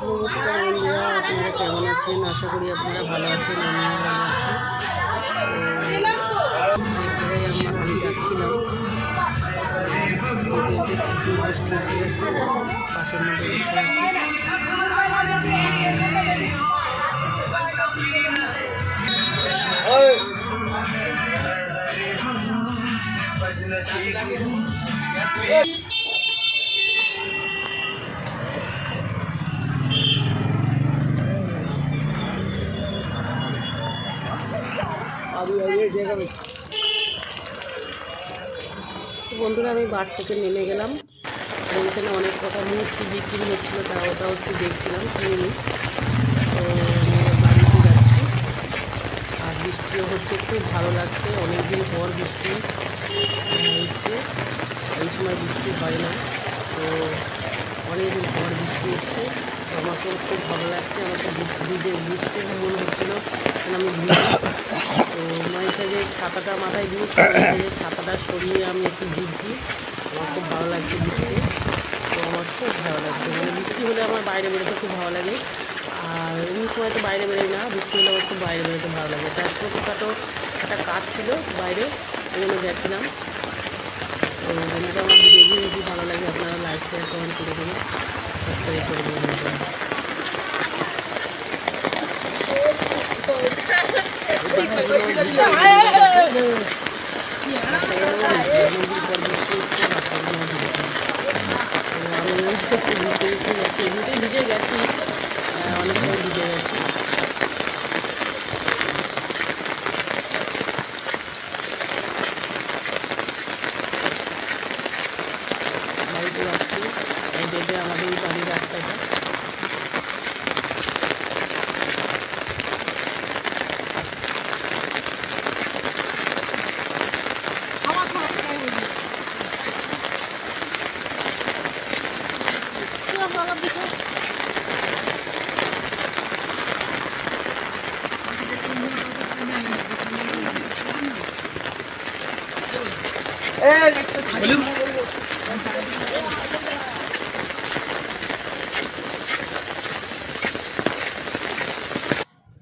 নমস্কার বন্ধুরা, আপনারা কেমন আছেন? আশা করি আপনারা ভালো আছেন। আমিও ভালো আছি। এক জায়গায় আমি যাচ্ছিলাম, যেতে যেতে একটু বৃষ্টি এসে গেছে, পাশের মধ্যে বসে আছি। বন্ধুরা, আমি বাস থেকে নেমে গেলাম। এখানে অনেক কথা মূর্তি বিক্রি হচ্ছিল, ওটাও একটু দেখছিলাম, কিনিনি। তো বাড়িতে যাচ্ছি, আর বৃষ্টিও হচ্ছে, খুব ভালো লাগছে। অনেকদিন পর বৃষ্টি এসছে, এই সময় বৃষ্টি হয় না, তো অনেকদিন পর বৃষ্টি এসছে। আমাকেও খুব ভালো লাগছে। আমাকে ভিজতে মনে হচ্ছিলো, কারণ আমি ভিজি। তো মাইশা যে ছাতাটা মাথায় দিয়েছি, মাইশা যে ছাতাটা সরিয়ে আমি একটু ভিজছি। আমার খুব ভালো লাগছে বৃষ্টি, তো আমার খুব ভালো লাগছে। মানে বৃষ্টি হলে আমার বাইরে বেরোতে খুব ভালো লাগে, আর এমনি সময় তো বাইরে বেরোই না, বৃষ্টি হলে আমার খুব বাইরে বেরোতে ভালো লাগে। তার ছোটোখাটো একটা কাজ ছিল বাইরে, ওই জন্য গেছিলাম। তো বন্ধুরা, আমার ভিডিওটি যদি ভালো লাগে আপনারা লাইক, শেয়ার, কমেন্ট করে দেবেন, সাবস্ক্রাইব করে দেবেন। বাচ্চাগুলো অনেকদিন পর বৃষ্টি এসছে, বাচ্চাগুলো ভিজছে। তো আমি ভিজতে গেছি, এমনিতেই ভিজে গেছি, অনেকটাই ভিজে গেছি। বাড়িতে যাচ্ছি, এই ডেটে আমাদের বাড়ির রাস্তাটা।